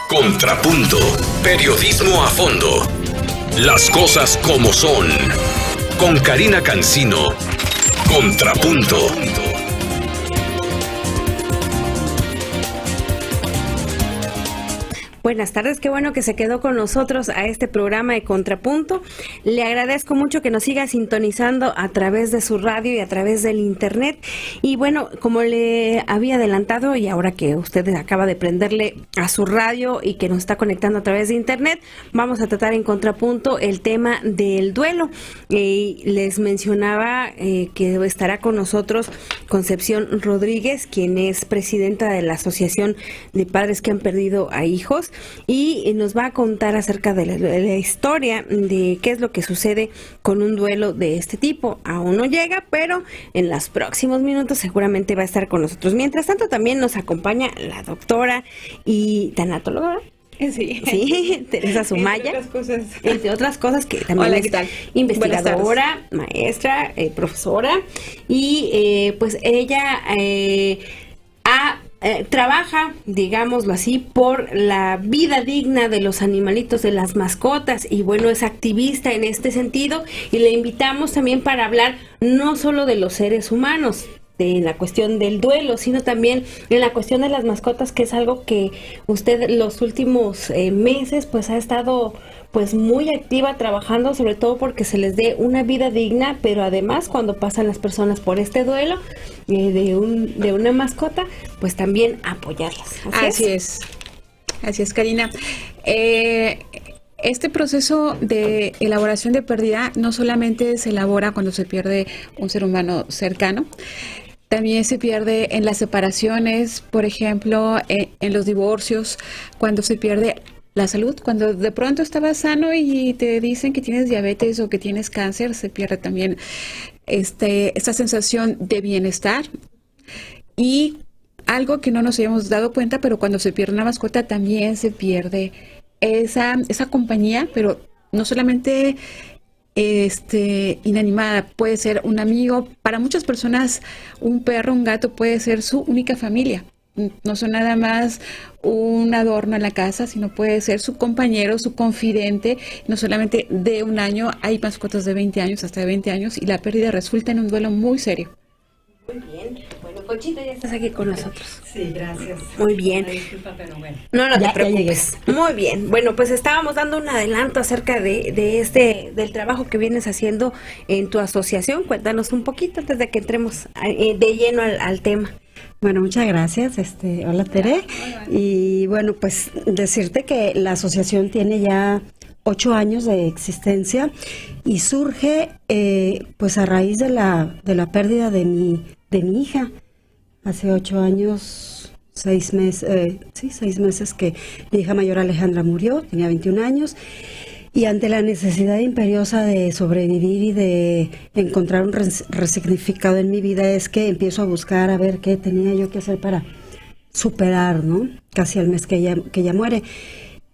Contrapunto. Periodismo a fondo. Las cosas como son. Con Karina Cancino. Contrapunto. Buenas tardes, qué bueno que se quedó con nosotros a este programa de Contrapunto. Le agradezco mucho que nos siga sintonizando a través de su radio y a través del internet. Y bueno, como le había adelantado y ahora que usted acaba de prenderle a su radio y que nos está conectando a través de internet, vamos a tratar en Contrapunto el tema del duelo. Les mencionaba que estará con nosotros Concepción Rodríguez, quien es presidenta de la Asociación de Padres que han perdido a hijos, y nos va a contar acerca de la historia de qué es lo que sucede con un duelo de este tipo. Aún no llega, pero en los próximos minutos seguramente va a estar con nosotros. Mientras tanto, también nos acompaña la doctora y tanatóloga. Sí, Teresa Sumaya. Entre otras cosas que también es investigadora, maestra, profesora, y pues ella trabaja, digámoslo así, por la vida digna de los animalitos, de las mascotas, y bueno, es activista en este sentido, y le invitamos también para hablar no solo de los seres humanos, en la cuestión del duelo, sino también en la cuestión de las mascotas, que es algo que usted los últimos meses pues ha estado pues muy activa trabajando, sobre todo porque se les dé una vida digna, pero además cuando pasan las personas por este duelo de una mascota, pues también apoyarlas. Así es, Karina. Este proceso de elaboración de pérdida no solamente se elabora cuando se pierde un ser humano cercano, también se pierde en las separaciones, por ejemplo, en los divorcios, cuando se pierde la salud, cuando de pronto estabas sano y te dicen que tienes diabetes o que tienes cáncer, se pierde también esta sensación de bienestar. Y algo que no nos habíamos dado cuenta, pero cuando se pierde una mascota también se pierde esa compañía, pero no solamente inanimada, puede ser un amigo. Para muchas personas un perro, un gato puede ser su única familia. No son nada más un adorno en la casa, sino puede ser su compañero, su confidente, no solamente de un año, hay mascotas de 20 años, hasta de 20 años, y la pérdida resulta en un duelo muy serio. Muy bien. Bueno, Conchita, ya estás aquí con nosotros. Sí, gracias. Muy bien. Disculpa, pero bueno. No te preocupes. Muy bien. Bueno, pues estábamos dando un adelanto acerca del trabajo que vienes haciendo en tu asociación. Cuéntanos un poquito antes de que entremos de lleno al tema. Bueno, muchas gracias. Hola, Tere. Y bueno, pues decirte que la asociación tiene ya 8 años de existencia y surge pues a raíz de la pérdida de mi hija. Hace 8 años, 6 meses que mi hija mayor Alejandra murió, tenía 21 años. Y ante la necesidad imperiosa de sobrevivir y de encontrar un resignificado en mi vida, es que empiezo a buscar a ver qué tenía yo que hacer para superar, ¿no? Casi al mes que ella muere.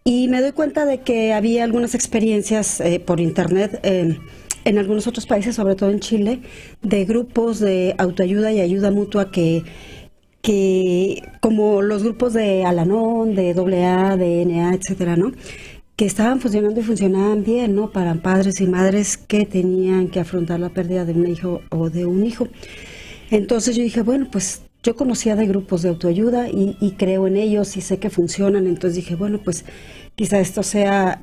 Y me doy cuenta de que había algunas experiencias por internet en algunos otros países, sobre todo en Chile, de grupos de autoayuda y ayuda mutua que como los grupos de Al-Anon, de AA, de NA, etcétera, ¿no? Que estaban funcionando y funcionaban bien, ¿no? Para padres y madres que tenían que afrontar la pérdida de un hijo o de un hijo. Entonces yo dije, bueno, pues yo conocía de grupos de autoayuda y creo en ellos y sé que funcionan. Entonces dije, bueno, pues quizá esto sea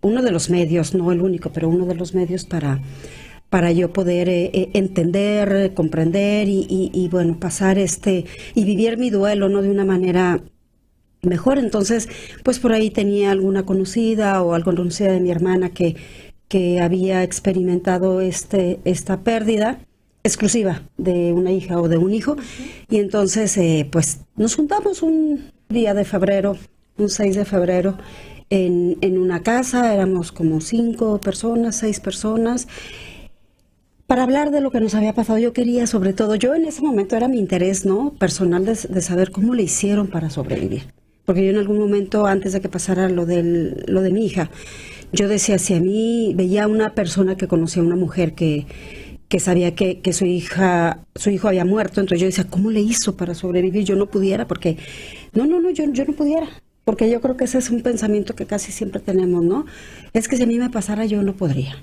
uno de los medios, no el único, pero uno de los medios para yo poder entender, comprender y bueno, pasar y vivir mi duelo, ¿no? De una manera mejor. Entonces, pues por ahí tenía alguna conocida o algo conocida de mi hermana que había experimentado esta pérdida exclusiva de una hija o de un hijo. Y entonces, pues nos juntamos un día de febrero, un 6 de febrero, en una casa. Éramos como 6 personas, para hablar de lo que nos había pasado. Yo quería, sobre todo, yo en ese momento era mi interés, ¿no?, personal de saber cómo le hicieron para sobrevivir. Porque yo en algún momento, antes de que pasara lo de mi hija, yo decía, si a mí veía una persona que conocía a una mujer que sabía que su hijo había muerto, entonces yo decía, ¿cómo le hizo para sobrevivir? Yo no pudiera, porque yo no pudiera. porque yo creo que ese es un pensamiento que casi siempre tenemos, ¿no? Es que si a mí me pasara yo no podría.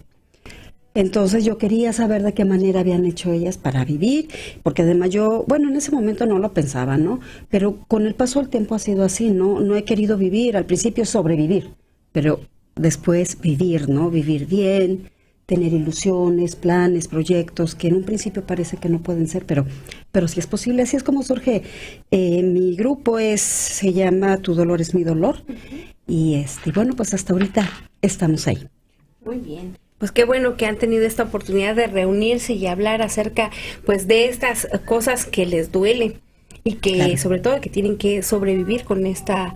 Entonces yo quería saber de qué manera habían hecho ellas para vivir, porque además yo, bueno, en ese momento no lo pensaba, ¿no? Pero con el paso del tiempo ha sido así, ¿no? No he querido vivir, al principio sobrevivir, pero después vivir, ¿no? Vivir bien, tener ilusiones, planes, proyectos, que en un principio parece que no pueden ser, pero sí es posible. Así es como surge. Mi grupo se llama Tu Dolor es Mi Dolor, y bueno, pues hasta ahorita estamos ahí. Muy bien. Pues qué bueno que han tenido esta oportunidad de reunirse y hablar acerca, pues, de estas cosas que les duelen y que, claro, sobre todo, que tienen que sobrevivir con esta,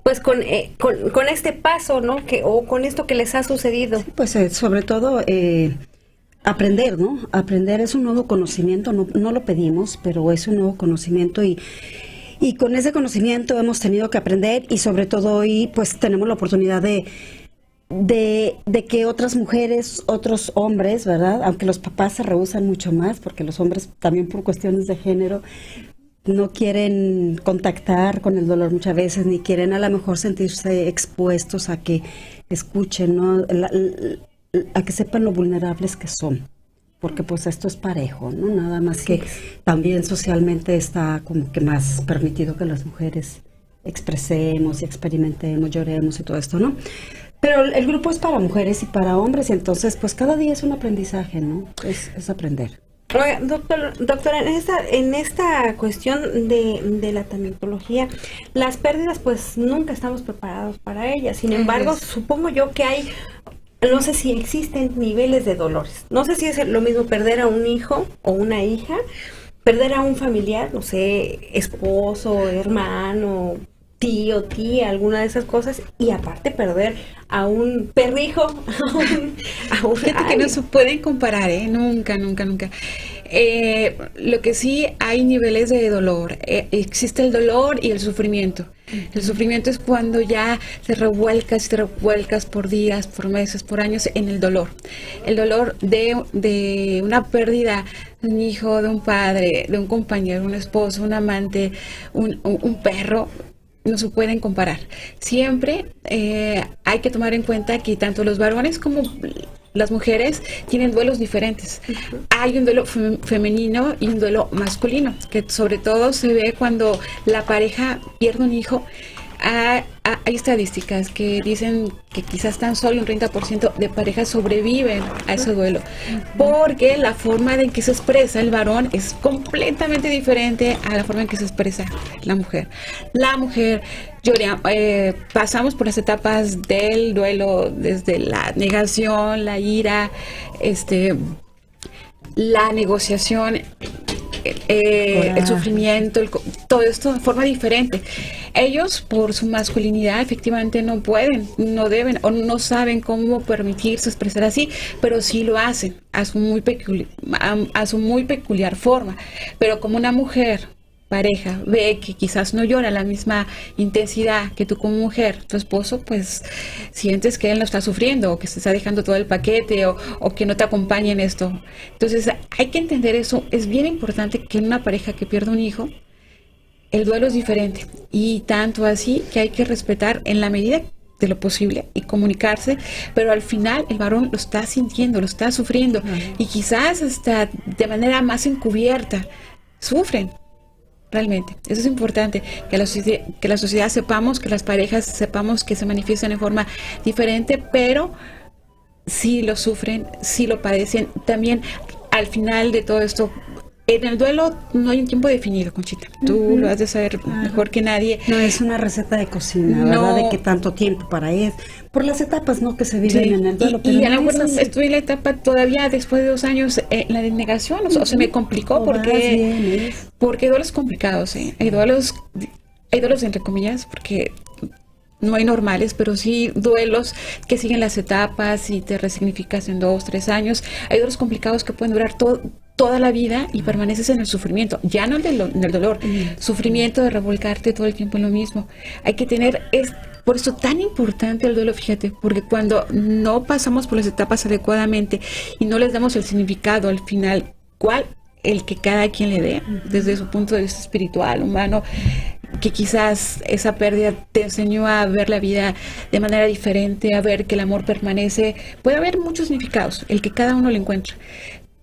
pues, con este paso, ¿no? O con esto que les ha sucedido. Sí, pues, sobre todo, aprender, ¿no? Aprender es un nuevo conocimiento, no lo pedimos, pero es un nuevo conocimiento y con ese conocimiento hemos tenido que aprender, y sobre todo hoy, pues, tenemos la oportunidad de que otras mujeres, otros hombres, ¿verdad? Aunque los papás se rehúsan mucho más, porque los hombres también por cuestiones de género no quieren contactar con el dolor muchas veces, ni quieren a lo mejor sentirse expuestos a que escuchen, ¿no? A que sepan lo vulnerables que son. Porque pues esto es parejo, ¿no? Nada más que también socialmente está como que más permitido que las mujeres expresemos y experimentemos, lloremos y todo esto, ¿no? Pero el grupo es para mujeres y para hombres, y entonces pues cada día es un aprendizaje, ¿no? Es aprender. Oiga, doctora, en esta cuestión de la tanatología, las pérdidas pues nunca estamos preparados para ellas. Sin embargo, supongo yo que hay, no sé si existen niveles de dolores. No sé si es lo mismo perder a un hijo o una hija, perder a un familiar, no sé, esposo, hermano, tío, tía, alguna de esas cosas, y aparte perder a un perrijo, Fíjate que no se pueden comparar, nunca. Lo que sí, hay niveles de dolor. Existe el dolor y el sufrimiento. El sufrimiento es cuando ya te revuelcas por días, por meses, por años en el dolor. El dolor de una pérdida de un hijo, de un padre, de un compañero, un esposo, un amante, un perro, no se pueden comparar. Siempre hay que tomar en cuenta que tanto los varones como las mujeres tienen duelos diferentes. Hay un duelo femenino y un duelo masculino, que sobre todo se ve cuando la pareja pierde un hijo. Hay estadísticas que dicen que quizás tan solo un 30% de parejas sobreviven a ese duelo, porque la forma en que se expresa el varón es completamente diferente a la forma en que se expresa la mujer. La mujer pasamos por las etapas del duelo, desde la negación, la ira, la negociación, el sufrimiento, todo esto de forma diferente. Ellos, por su masculinidad, efectivamente no pueden, no deben o no saben cómo permitirse expresar así, pero sí lo hacen a su muy peculiar forma. Pero como una mujer pareja ve que quizás no llora la misma intensidad que tú como mujer, tu esposo, pues sientes que él no está sufriendo, o que se está dejando todo el paquete, o que no te acompaña en esto. Entonces hay que entender eso. Es bien importante que en una pareja que pierde un hijo, el duelo es diferente, y tanto así que hay que respetar en la medida de lo posible y comunicarse, pero al final el varón lo está sintiendo, lo está sufriendo, y quizás hasta de manera más encubierta sufren. Realmente, eso es importante, que la sociedad sepamos, que las parejas sepamos que se manifiestan en forma diferente, pero sí lo sufren, sí lo padecen. También al final de todo esto, en el duelo no hay un tiempo definido, Conchita. Tú lo has de saber mejor que nadie. No es una receta de cocina, ¿verdad? De que tanto tiempo para ir. Por las etapas, ¿no? Que se viven en el duelo. Y a lo mejor estuve en la etapa todavía después de 2 años, la de negación, o se me complicó porque duelos complicados, Hay duelos entre comillas, porque no hay normales, pero sí duelos que siguen las etapas y te resignificas en 2, 3 años. Hay duelos complicados que pueden durar toda la vida y permaneces en el sufrimiento, ya no en el dolor, sufrimiento de revolcarte todo el tiempo en lo mismo. Hay que tener, por eso tan importante el duelo, fíjate, porque cuando no pasamos por las etapas adecuadamente y no les damos el significado al final, el que cada quien le dé, desde su punto de vista espiritual, humano, que quizás esa pérdida te enseñó a ver la vida de manera diferente, a ver que el amor permanece. Puede haber muchos significados, el que cada uno lo encuentra.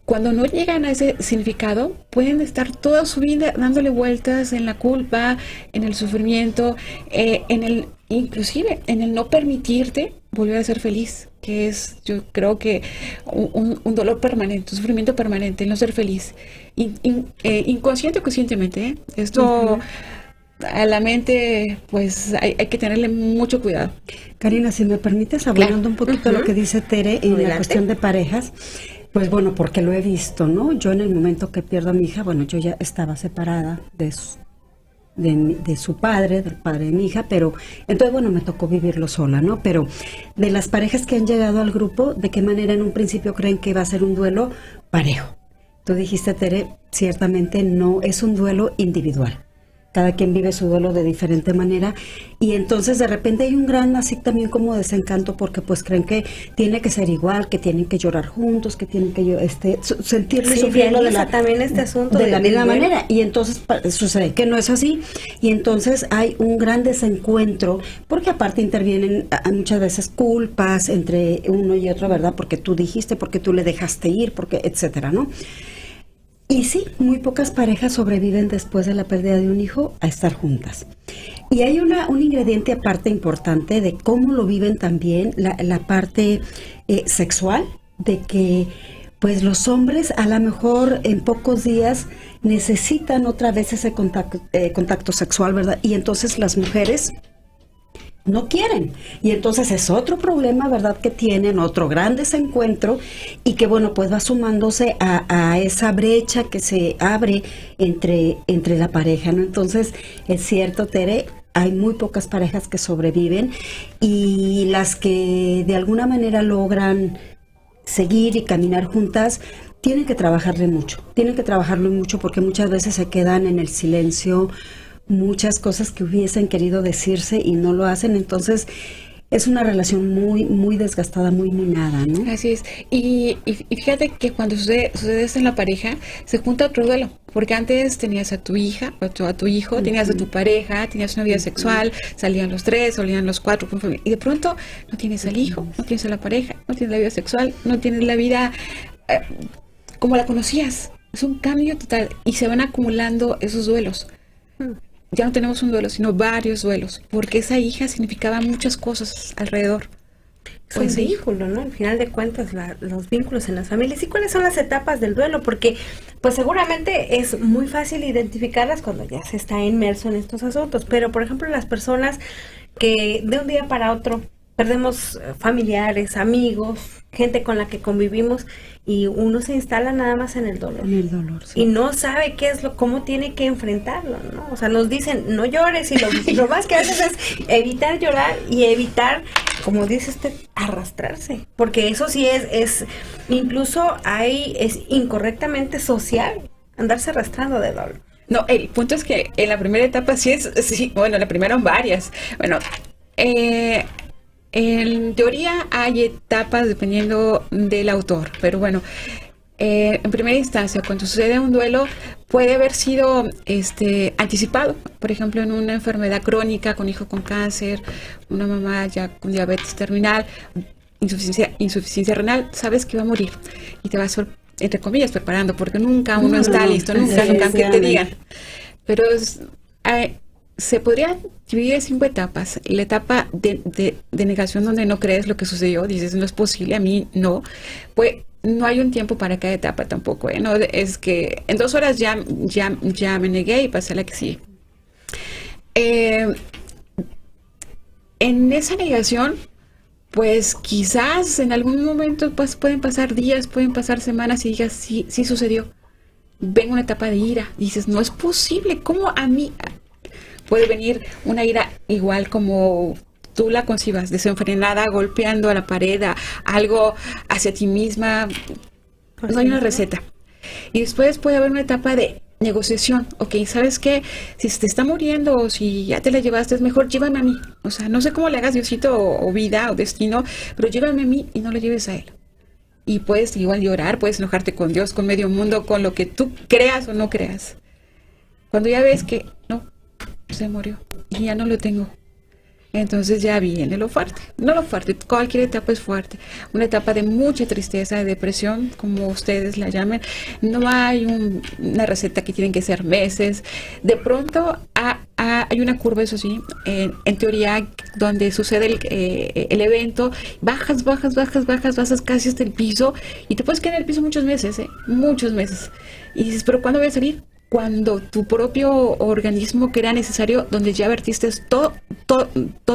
Cuando no llegan a ese significado, pueden estar toda su vida dándole vueltas en la culpa, en el sufrimiento, inclusive en el no permitirte volver a ser feliz, que es, yo creo que un dolor permanente, un sufrimiento permanente, el no ser feliz, inconsciente o conscientemente, ¿eh? Esto a la mente, pues hay que tenerle mucho cuidado. Karina, si me permites, abordando un poquito lo que dice Tere en la cuestión de parejas. Pues bueno, porque lo he visto, ¿no? Yo en el momento que pierdo a mi hija, bueno, yo ya estaba separada de su padre, del padre de mi hija, pero entonces, bueno, me tocó vivirlo sola, ¿no? Pero de las parejas que han llegado al grupo, ¿de qué manera en un principio creen que va a ser un duelo parejo? Tú dijiste, Tere, ciertamente no es un duelo individual. Cada quien vive su duelo de diferente manera y entonces de repente hay un gran así también como desencanto porque pues creen que tiene que ser igual, que tienen que llorar juntos, que tienen que sentirle sufriendo también este asunto de la misma manera y entonces sucede que no es así y entonces hay un gran desencuentro porque aparte intervienen muchas veces culpas entre uno y otro, ¿verdad? Porque tú dijiste, porque tú le dejaste ir, porque etcétera, ¿no? Y sí, muy pocas parejas sobreviven después de la pérdida de un hijo a estar juntas. Y hay un ingrediente aparte importante de cómo lo viven también, la parte sexual, de que pues los hombres a lo mejor en pocos días necesitan otra vez ese contacto sexual, ¿verdad? Y entonces las mujeres no quieren. Y entonces es otro problema, ¿verdad? Que tienen, otro gran desencuentro y que, bueno, pues va sumándose a esa brecha que se abre entre la pareja, ¿no? Entonces, es cierto, Tere, hay muy pocas parejas que sobreviven y las que de alguna manera logran seguir y caminar juntas, tienen que trabajarlo mucho porque muchas veces se quedan en el silencio, muchas cosas que hubiesen querido decirse y no lo hacen, entonces es una relación muy, muy desgastada, muy minada, ¿no? Así es, y fíjate que cuando sucede eso en la pareja, se junta otro duelo, porque antes tenías a tu hija, o a tu hijo, tenías a tu pareja, tenías una vida sexual, salían los tres, salían los cuatro, y de pronto no tienes al hijo, no tienes a la pareja, no tienes la vida sexual, no tienes la vida como la conocías, es un cambio total, y se van acumulando esos duelos. Ya no tenemos un duelo, sino varios duelos, porque esa hija significaba muchas cosas alrededor. Es un vínculo, ¿no? Al final de cuentas, los vínculos en las familias. ¿Y cuáles son las etapas del duelo? Porque, pues seguramente es muy fácil identificarlas cuando ya se está inmerso en estos asuntos. Pero, por ejemplo, las personas que de un día para otro perdemos familiares, amigos, gente con la que convivimos y uno se instala nada más en el dolor. En el dolor, sí. Y no sabe cómo tiene que enfrentarlo, ¿no? O sea, nos dicen, no llores y lo más que haces es evitar llorar y evitar, como dice usted, arrastrarse. Porque eso sí es incluso es incorrectamente social andarse arrastrando de dolor. No, el punto es que en la primera etapa la primera son varias. Bueno, en teoría hay etapas dependiendo del autor, pero bueno, en primera instancia, cuando sucede un duelo, puede haber sido anticipado, por ejemplo, en una enfermedad crónica, con hijo con cáncer, una mamá ya con diabetes terminal, insuficiencia renal, sabes que va a morir y te vas, entre comillas, preparando, porque nunca uno está listo, nunca que te digan. Pero se podría dividir en 5 etapas. La etapa de negación, donde no crees lo que sucedió, dices, no es posible, a mí no. Pues no hay un tiempo para cada etapa tampoco, ¿eh? No es que en 2 horas ya me negué y pasé a la que sigue. En esa negación, pues quizás en algún momento pues, pueden pasar días, pueden pasar semanas y digas, sí sucedió. Ven una etapa de ira y dices, no es posible, ¿cómo a mí? Puede venir una ira igual como tú la concibas, desenfrenada, golpeando a la pared, algo hacia ti misma. No hay una receta. Y después puede haber una etapa de negociación. Ok, ¿sabes qué? Si se te está muriendo o si ya te la llevaste, es mejor llévame a mí. O sea, no sé cómo le hagas, Diosito, o vida, o destino, pero llévame a mí y no lo lleves a él. Y puedes igual llorar, puedes enojarte con Dios, con medio mundo, con lo que tú creas o no creas. Cuando ya ves que no, se murió y ya no lo tengo. Entonces ya viene lo fuerte, no lo fuerte, cualquier etapa es fuerte, una etapa de mucha tristeza, de depresión, como ustedes la llamen. No hay una receta que tienen que ser meses. De pronto hay una curva, eso sí, en teoría, donde sucede el evento, bajas casi hasta el piso y te puedes quedar en el piso muchos meses, muchos meses. Y dices, ¿pero cuándo voy a salir? Cuando tu propio organismo crea necesario, donde ya vertiste todo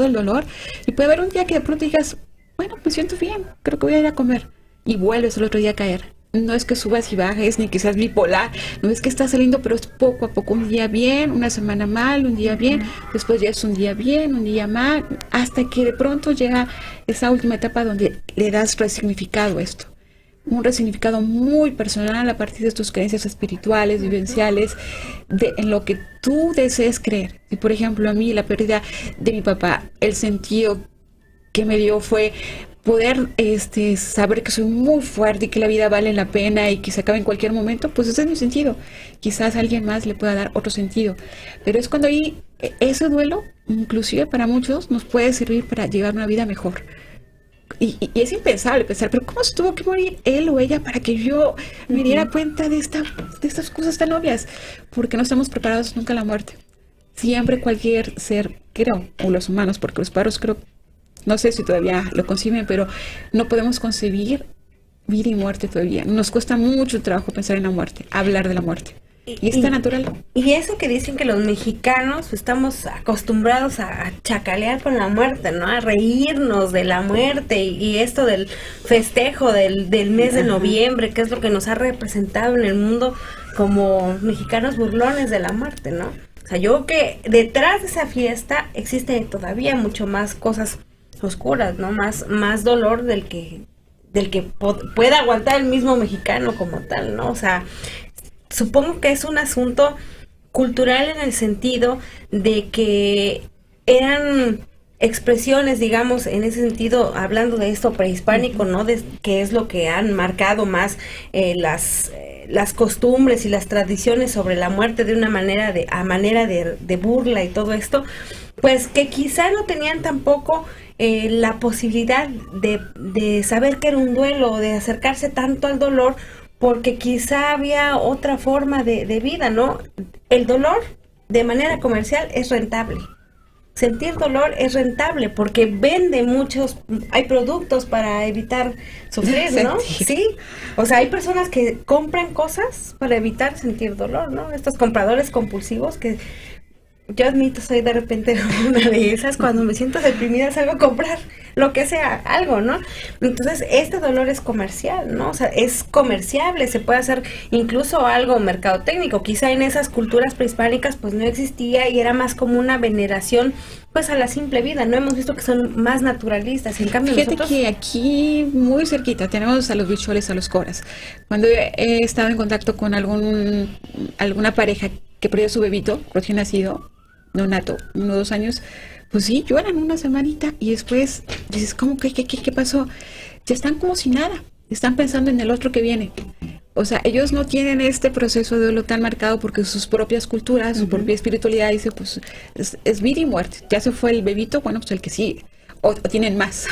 el dolor, y puede haber un día que de pronto digas, bueno, me siento bien, creo que voy a ir a comer, y vuelves el otro día a caer. No es que subas y bajes, ni que seas bipolar, no es que estás saliendo, pero es poco a poco, un día bien, una semana mal, un día bien, después ya es un día bien, un día mal, hasta que de pronto llega esa última etapa donde le das resignificado a esto. Un resignificado muy personal a partir de tus creencias espirituales, vivenciales, en lo que tú desees creer. Y por ejemplo, a mí la pérdida de mi papá, el sentido que me dio fue poder saber que soy muy fuerte y que la vida vale la pena y que se acaba en cualquier momento. Pues ese es mi sentido. Quizás a alguien más le pueda dar otro sentido, pero es cuando ahí ese duelo, inclusive para muchos, nos puede servir para llevar una vida mejor. Y es impensable pensar, pero ¿cómo se tuvo que morir él o ella para que yo me diera cuenta de estas cosas tan obvias? Porque no estamos preparados nunca a la muerte. Siempre cualquier ser, creo, o los humanos, porque los pájaros creo, no sé si todavía lo conciben, pero no podemos concebir vida y muerte todavía. Nos cuesta mucho trabajo pensar en la muerte, hablar de la muerte. Y es tan natural. Y eso que dicen que los mexicanos estamos acostumbrados a chacalear con la muerte, ¿no? A reírnos de la muerte y esto del festejo del mes de noviembre, que es lo que nos ha representado en el mundo como mexicanos burlones de la muerte, ¿no? O sea, yo creo que detrás de esa fiesta existe todavía mucho más cosas oscuras, ¿no? Más dolor del que pueda aguantar el mismo mexicano como tal, ¿no? O sea, supongo que es un asunto cultural en el sentido de que eran expresiones, digamos, en ese sentido, hablando de esto prehispánico, ¿no? Que es lo que han marcado más las costumbres y las tradiciones sobre la muerte de una manera de burla y todo esto, pues que quizá no tenían tampoco la posibilidad de saber que era un duelo, de acercarse tanto al dolor, porque quizá había otra forma de vida, ¿no? El dolor, de manera comercial, es rentable. Sentir dolor es rentable porque vende hay productos para evitar sufrir, ¿no? Sí. O sea, hay personas que compran cosas para evitar sentir dolor, ¿no? Estos compradores compulsivos que yo admito, soy de repente una de esas, cuando me siento deprimida salgo a comprar lo que sea, algo, ¿no? Entonces, este dolor es comercial, ¿no? O sea, es comerciable, se puede hacer incluso algo mercadotécnico. Quizá en esas culturas prehispánicas pues no existía y era más como una veneración pues a la simple vida, ¿no? Hemos visto que son más naturalistas, en cambio fíjate nosotros... que aquí muy cerquita tenemos a los bicholes, a los coras. Cuando he estado en contacto con alguna pareja que perdió su bebito recién nacido, neonato, 1 o 2 años, pues sí, lloran una semanita y después dices, ¿cómo? ¿Qué pasó? Ya están como si nada, están pensando en el otro que viene. O sea, ellos no tienen este proceso de duelo tan marcado porque sus propias culturas, su propia espiritualidad dice, pues es vida y muerte. Ya se fue el bebito, bueno, pues el que sigue. O tienen más,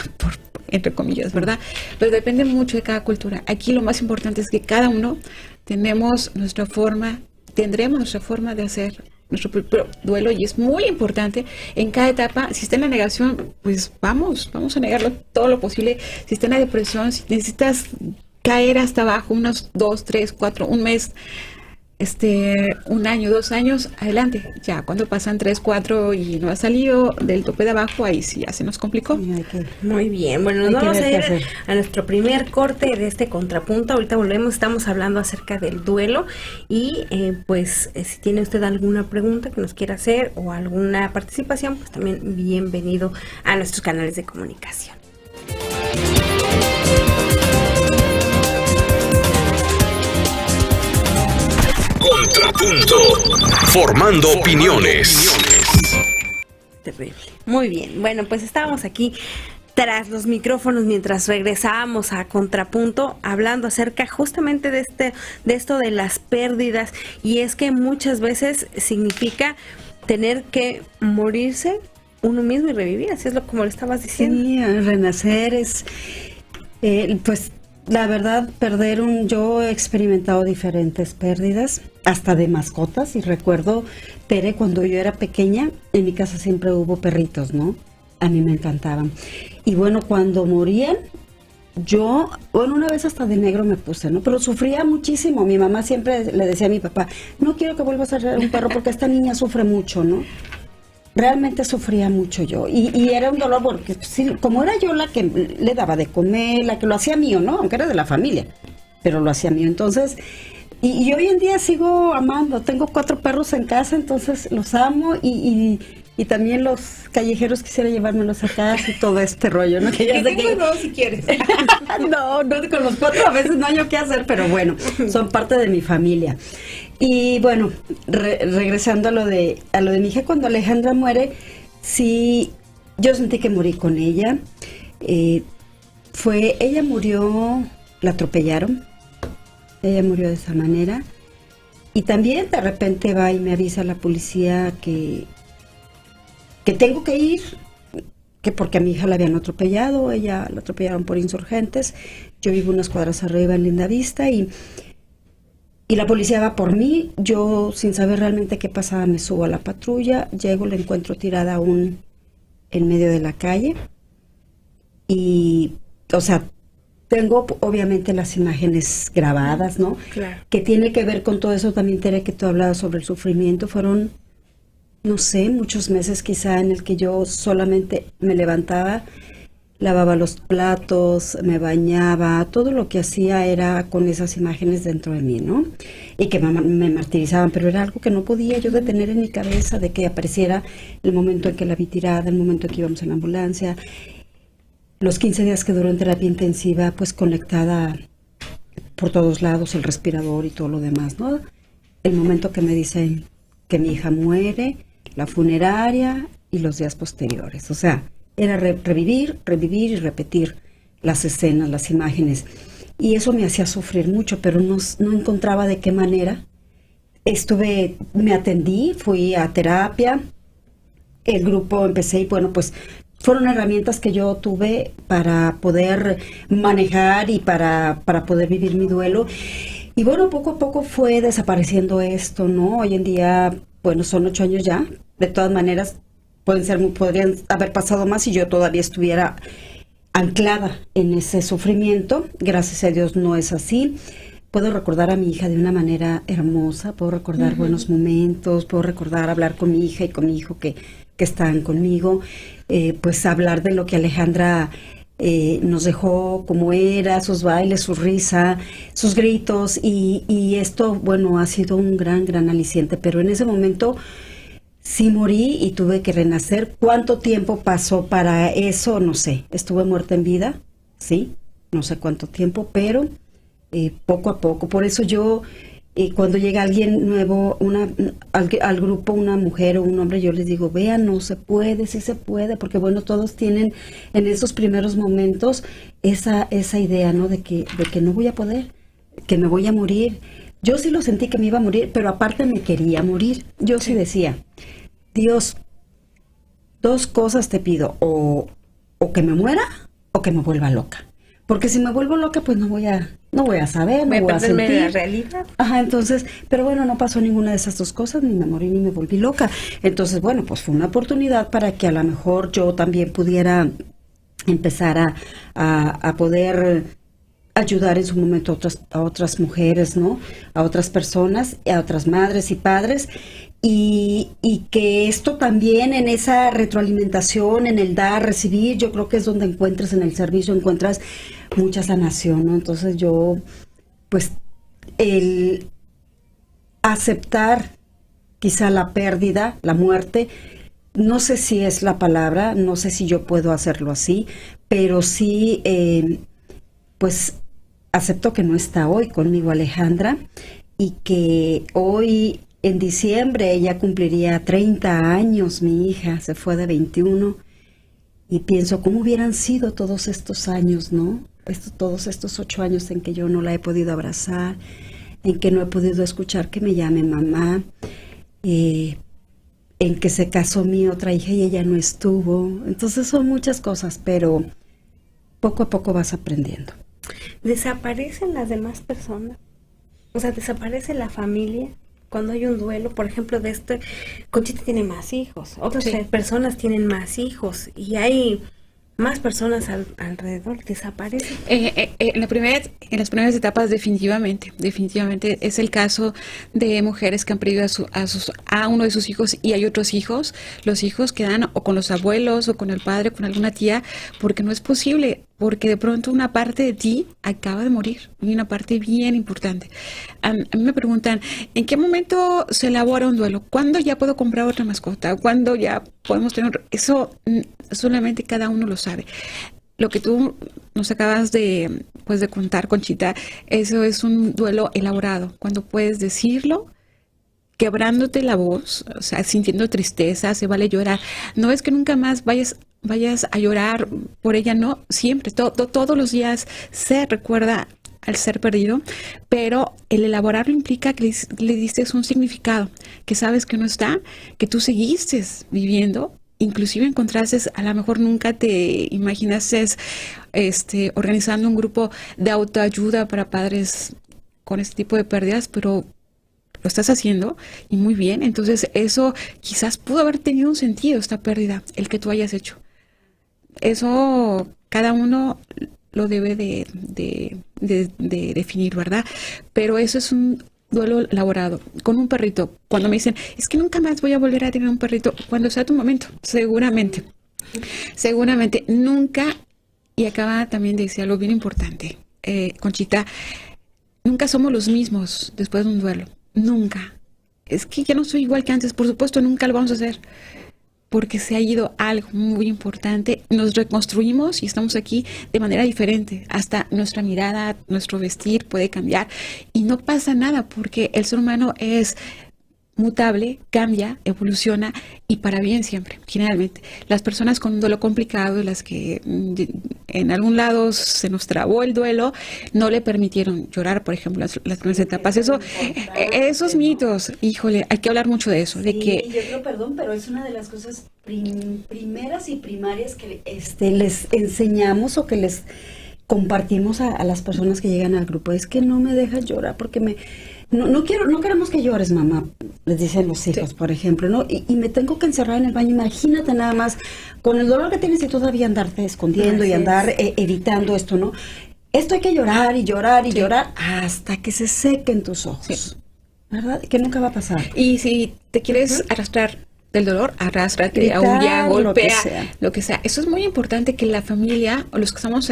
entre comillas, ¿verdad? Pero depende mucho de cada cultura. Aquí lo más importante es que cada uno tendremos nuestra forma de hacer nuestro propio duelo, y es muy importante en cada etapa. Si está en la negación, pues vamos a negarlo todo lo posible. Si está en la depresión, si necesitas caer hasta abajo unos 2, 3, 4, un mes, 1 año, 2 años, adelante. Ya cuando pasan 3, 4 y no ha salido del tope de abajo, ahí sí ya se nos complicó. Muy bien, bueno, nos vamos a ir a nuestro primer corte de este contrapunto. Ahorita volvemos, estamos hablando acerca del duelo y pues si tiene usted alguna pregunta que nos quiera hacer o alguna participación, pues también bienvenido a nuestros canales de comunicación. Contrapunto. Formando opiniones. Terrible. Muy bien. Bueno, pues estábamos aquí tras los micrófonos mientras regresábamos a Contrapunto, hablando acerca justamente de esto de las pérdidas, y es que muchas veces significa tener que morirse uno mismo y revivir, así es como le estabas diciendo. Sí, renacer es, pues la verdad, yo he experimentado diferentes pérdidas, hasta de mascotas, y recuerdo, Tere, cuando yo era pequeña, en mi casa siempre hubo perritos, ¿no? A mí me encantaban. Y bueno, cuando morían, una vez hasta de negro me puse, ¿no? Pero sufría muchísimo. Mi mamá siempre le decía a mi papá, no quiero que vuelvas a ser un perro porque esta niña sufre mucho, ¿no? Realmente sufría mucho yo. Y era un dolor porque, sí, como era yo la que le daba de comer, la que lo hacía mío, ¿no? Aunque era de la familia, pero lo hacía mío. Entonces, y hoy en día sigo amando. Tengo 4 perros en casa, entonces los amo y también los callejeros quisiera llevármelos a casa y todo este rollo, ¿no? Que ya sé que... No, si quieres. No, con los 4 a veces no hay yo qué hacer, pero bueno, son parte de mi familia. Y bueno, regresando a lo de mi hija, cuando Alejandra muere, sí, yo sentí que morí con ella. Ella murió, la atropellaron, ella murió de esa manera. Y también de repente va y me avisa la policía que tengo que ir, que porque a mi hija la habían atropellado, ella la atropellaron por insurgentes. Yo vivo unas cuadras arriba en Lindavista y la policía va por mí. Yo, sin saber realmente qué pasaba, me subo a la patrulla, llego, la encuentro tirada aún en medio de la calle. Y, o sea, tengo obviamente las imágenes grabadas, ¿no? Claro. Que tiene que ver con todo eso también, Tere, que tú hablabas sobre el sufrimiento. Fueron, no sé, muchos meses quizá en el que yo solamente me levantaba, lavaba los platos, me bañaba, todo lo que hacía era con esas imágenes dentro de mí, ¿no? Y que me martirizaban, pero era algo que no podía yo detener en mi cabeza, de que apareciera el momento en que la vi tirada, el momento en que íbamos en la ambulancia, los 15 días que duró en terapia intensiva, pues conectada por todos lados, el respirador y todo lo demás, ¿no? El momento que me dicen que mi hija muere, la funeraria y los días posteriores, o sea, era revivir y repetir las escenas, las imágenes. Y eso me hacía sufrir mucho, pero no encontraba de qué manera. Me atendí, fui a terapia, el grupo empecé y bueno, pues fueron herramientas que yo tuve para poder manejar y para poder vivir mi duelo. Y bueno, poco a poco fue desapareciendo esto, ¿no? Hoy en día, bueno, son 8 años ya. De todas maneras, podrían haber pasado más si yo todavía estuviera anclada en ese sufrimiento. Gracias a Dios no es así. Puedo recordar a mi hija de una manera hermosa, puedo recordar buenos momentos, puedo recordar hablar con mi hija y con mi hijo que están conmigo, pues hablar de lo que Alejandra nos dejó, cómo era, sus bailes, su risa, sus gritos, y esto, bueno, ha sido un gran aliciente, pero en ese momento sí morí y tuve que renacer. ¿Cuánto tiempo pasó para eso? No sé. Estuve muerta en vida, sí, no sé cuánto tiempo, pero poco a poco. Por eso yo, cuando llega alguien nuevo, al grupo, una mujer o un hombre, yo les digo, vean, no se puede, sí se puede, porque bueno, todos tienen en esos primeros momentos esa idea, ¿no? De que no voy a poder, que me voy a morir. Yo sí lo sentí que me iba a morir, pero aparte me quería morir. Yo sí decía, Dios, 2 cosas te pido, o que me muera o que me vuelva loca. Porque si me vuelvo loca, pues no voy a saber, no voy a sentir. La realidad. Ajá, entonces, pero bueno, no pasó ninguna de esas 2 cosas, ni me morí ni me volví loca. Entonces, bueno, pues fue una oportunidad para que a lo mejor yo también pudiera empezar a poder ayudar en su momento a otras mujeres, ¿no? A otras personas, a otras madres y padres. Y que esto también, en esa retroalimentación, en el dar, recibir, yo creo que es donde encuentras, en el servicio, encuentras mucha sanación, ¿no? Entonces yo, pues, el aceptar quizá la pérdida, la muerte, no sé si es la palabra, no sé si yo puedo hacerlo así, pero sí, pues, acepto que no está hoy conmigo Alejandra y que hoy, en diciembre, ella cumpliría 30 años, mi hija, se fue de 21, y pienso cómo hubieran sido todos estos años, ¿no? Todos estos 8 años en que yo no la he podido abrazar, en que no he podido escuchar que me llame mamá. en que se casó mi otra hija y ella no estuvo. Entonces son muchas cosas, pero poco a poco vas aprendiendo. ¿Desaparecen las demás personas? O sea, ¿desaparece la familia cuando hay un duelo? Por ejemplo, Conchita tiene más hijos, otras personas tienen más hijos y hay más personas alrededor. ¿Desaparecen? En las primeras etapas definitivamente es el caso de mujeres que han perdido a uno de sus hijos y hay otros hijos. Los hijos quedan o con los abuelos o con el padre, con alguna tía, porque no es posible, porque de pronto una parte de ti acaba de morir y una parte bien importante. A mí me preguntan, ¿en qué momento se elabora un duelo? ¿Cuándo ya puedo comprar otra mascota? ¿Cuándo ya podemos tener? Eso solamente cada uno lo sabe. Lo que tú nos acabas de contar, Conchita, eso es un duelo elaborado, cuando puedes decirlo, quebrándote la voz, o sea, sintiendo tristeza, se vale llorar. No es que nunca más vayas a llorar por ella, no, siempre, todos los días se recuerda al ser perdido, pero el elaborarlo implica que le diste un significado, que sabes que no está, que tú seguiste viviendo, inclusive encontraste, a lo mejor nunca te imaginaste organizando un grupo de autoayuda para padres con este tipo de pérdidas, pero lo estás haciendo y muy bien. Entonces eso quizás pudo haber tenido un sentido, esta pérdida, el que tú hayas hecho. Eso cada uno lo debe de definir, ¿verdad? Pero eso es un duelo elaborado con un perrito. Cuando me dicen, es que nunca más voy a volver a tener un perrito, cuando sea tu momento, seguramente nunca. Y acaba también de decir algo bien importante, Conchita, nunca somos los mismos después de un duelo, nunca. Es que ya no soy igual que antes, por supuesto, nunca lo vamos a hacer, porque se ha ido algo muy importante, nos reconstruimos y estamos aquí de manera diferente, hasta nuestra mirada, nuestro vestir puede cambiar y no pasa nada porque el ser humano es mutable, cambia, evoluciona y para bien siempre, generalmente. Las personas con un duelo complicado, las que en algún lado se nos trabó el duelo, no le permitieron llorar, por ejemplo, las primeras etapas. Esos mitos, híjole, hay que hablar mucho de eso. Sí, de que yo creo, perdón, pero es una de las cosas primeras y primarias que les enseñamos o que les compartimos a las personas que llegan al grupo. Es que no me dejas llorar porque no queremos que llores, mamá, les dicen los hijos, por ejemplo, ¿no? Y me tengo que encerrar en el baño. Imagínate nada más, con el dolor que tienes y todavía andarte escondiendo y andar evitando esto, ¿no? Esto hay que llorar y llorar y llorar hasta que se sequen tus ojos, ¿verdad? Que nunca va a pasar. Y si te quieres arrastrar del dolor, arrástrate, Gritar, aúlla, golpea, lo que sea. Eso es muy importante que la familia, o los que estamos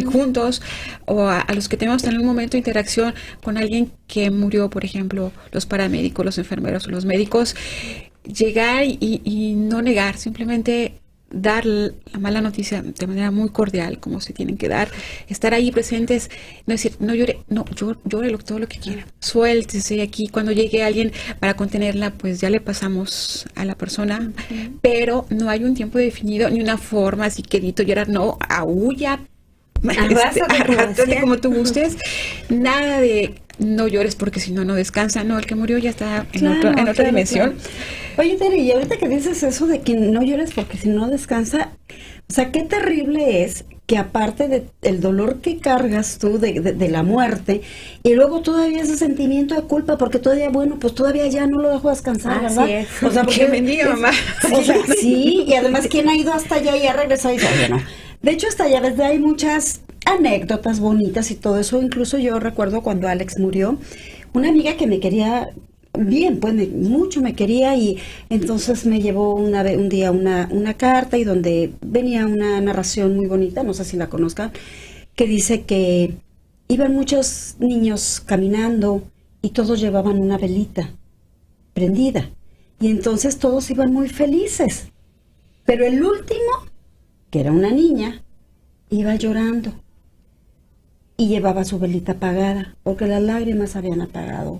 juntos, o a los que tenemos en un momento de interacción con alguien que murió, por ejemplo, los paramédicos, los enfermeros o los médicos, llegar y no negar, simplemente dar la mala noticia de manera muy cordial, como se tienen que dar, estar ahí presentes, no decir, no llore, no, llore todo lo que quiera, suéltese aquí, cuando llegue alguien para contenerla, pues ya le pasamos a la persona, pero no hay un tiempo definido, ni una forma, así quedito llorar, no, aúlla, arrástrate como tú gustes, nada de no llores porque si no descansa, no, el que murió ya está en otra dimensión. Claro. Oye, Tere, y ahorita que dices eso de que no llores porque si no descansa, o sea, qué terrible es que aparte del dolor que cargas tú de la muerte, y luego todavía ese sentimiento de culpa, porque todavía, bueno, pues todavía ya no lo dejo descansar, ¿verdad? Así es. O sea, porque bendiga, mamá. O sea, sí, y además, ¿quién ha ido hasta allá y ha regresado? Y dice, no. De hecho, hasta allá desde hay muchas anécdotas bonitas y todo eso. Incluso yo recuerdo cuando Alex murió, una amiga que me quería bien, pues mucho me quería, y entonces me llevó un día una carta y donde venía una narración muy bonita, no sé si la conozcan, que dice que iban muchos niños caminando y todos llevaban una velita prendida y entonces todos iban muy felices, pero el último, que era una niña, iba llorando y llevaba su velita apagada porque las lágrimas habían apagado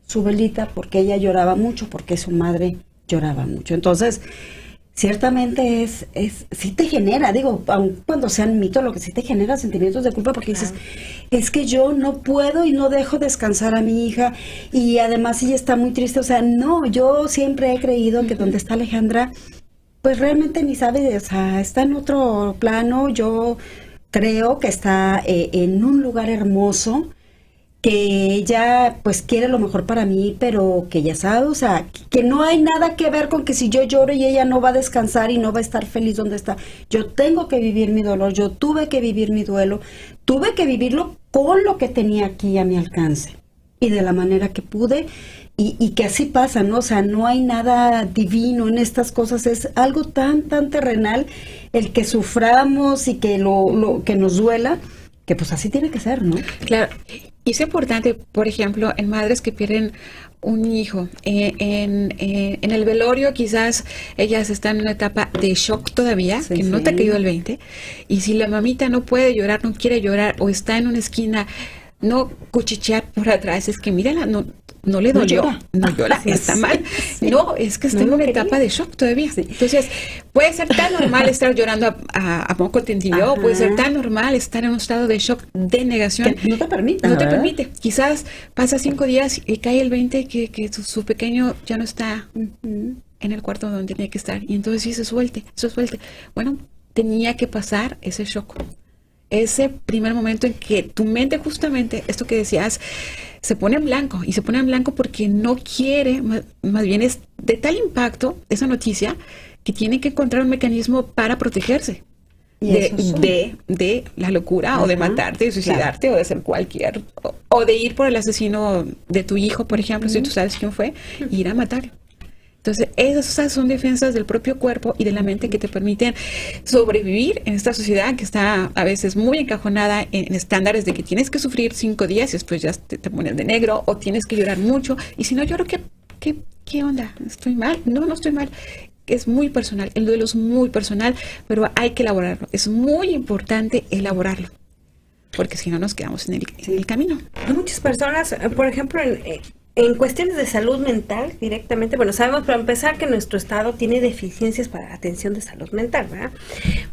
su velita, porque ella lloraba mucho, porque su madre lloraba mucho. Entonces, ciertamente sí te genera, digo, aun cuando sean mitos, lo que sí te genera sentimientos de culpa, porque dices, es que yo no puedo y no dejo descansar a mi hija, y además ella está muy triste. O sea, no, yo siempre he creído que donde está Alejandra, pues realmente ni sabe, o sea, está en otro plano. Yo creo que está en un lugar hermoso, que ella pues quiere lo mejor para mí, pero que ya sabe, o sea, que no hay nada que ver con que si yo lloro y ella no va a descansar y no va a estar feliz donde está. Yo tengo que vivir mi dolor, yo tuve que vivir mi duelo, tuve que vivirlo con lo que tenía aquí a mi alcance y de la manera que pude, y que así pasa, ¿no? O sea, no hay nada divino en estas cosas, es algo tan terrenal el que suframos y que lo que nos duela, que pues así tiene que ser, ¿no? Claro. Y es importante, por ejemplo, en madres que pierden un hijo, en el velorio quizás ellas están en una etapa de shock todavía, Sí, que no sí. te ha caído el 20, y si la mamita no puede llorar, no quiere llorar, o está en una esquina, no cuchichear por atrás, es que mírala, no le No dolió, llora. no llora, Sí, está sí. mal. Sí. No, es que está No en lo una quería. etapa de shock todavía. Sí. Entonces, puede ser tan normal estar llorando a moco tendido, Ajá. puede ser tan normal estar en un estado de shock, de negación. Que no te permita, No te ¿verdad? permite. Quizás pasa 5 días y cae el 20 que su pequeño ya no está Ujú. en el cuarto donde tenía que estar. Y entonces sí, se suelte. Bueno, tenía que pasar ese shock. Ese primer momento en que tu mente, justamente, esto que decías, se pone en blanco. Y se pone en blanco porque no quiere, más bien es de tal impacto esa noticia, que tiene que encontrar un mecanismo para protegerse. Y eso son. De la locura, o de Ajá, matarte, de suicidarte, o de hacer cualquier, o de ir por el asesino de tu hijo, por ejemplo, si tú sabes quién fue, y ir a matarlo. Entonces, esas son defensas del propio cuerpo y de la mente que te permiten sobrevivir en esta sociedad que está a veces muy encajonada en estándares de que tienes que sufrir 5 días y después ya te pones de negro, o tienes que llorar mucho, y si no lloro, ¿qué onda? ¿Estoy mal? No estoy mal. Es muy personal, el duelo es muy personal, pero hay que elaborarlo. Es muy importante elaborarlo, porque si no nos quedamos en el camino. Hay muchas personas, por ejemplo, en cuestiones de salud mental directamente, bueno, sabemos para empezar que nuestro estado tiene deficiencias para atención de salud mental, ¿verdad?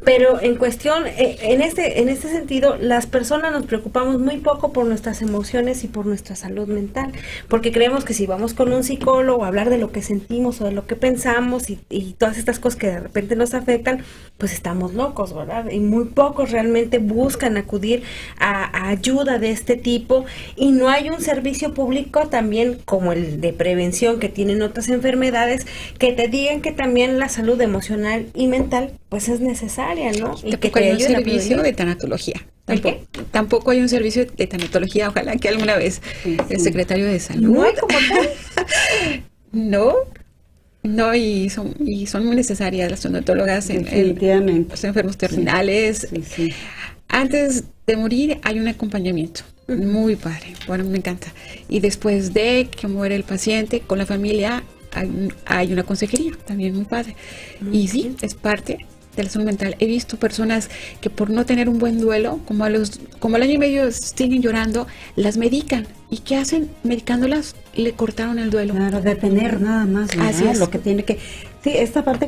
Pero en cuestión, en este sentido, las personas nos preocupamos muy poco por nuestras emociones y por nuestra salud mental, porque creemos que si vamos con un psicólogo a hablar de lo que sentimos o de lo que pensamos y todas estas cosas que de repente nos afectan, pues estamos locos, ¿verdad? Y muy pocos realmente buscan acudir a ayuda de este tipo, y no hay un servicio público también como el de prevención que tienen otras enfermedades, que te digan que también la salud emocional y mental pues es necesaria, ¿no? Y que Tampoco te hay un ayuden a servicio prevenir. de tanatología. ¿El qué? Tampoco hay un servicio de tanatología. Ojalá que alguna vez el secretario de salud. No hay como tal. No, y son muy necesarias las tanatólogas en Definitivamente. los enfermos terminales. Sí. Antes de morir hay un acompañamiento muy padre. Bueno, me encanta. Y después de que muere el paciente, con la familia hay una consejería también muy padre. Y sí, es parte de la salud mental. He visto personas que por no tener un buen duelo, como al año y medio siguen llorando, las medican. ¿Y qué hacen? Medicándolas, le cortaron el duelo. Claro, detener nada más, ¿verdad? Así es. Lo que tiene que... Sí, esta parte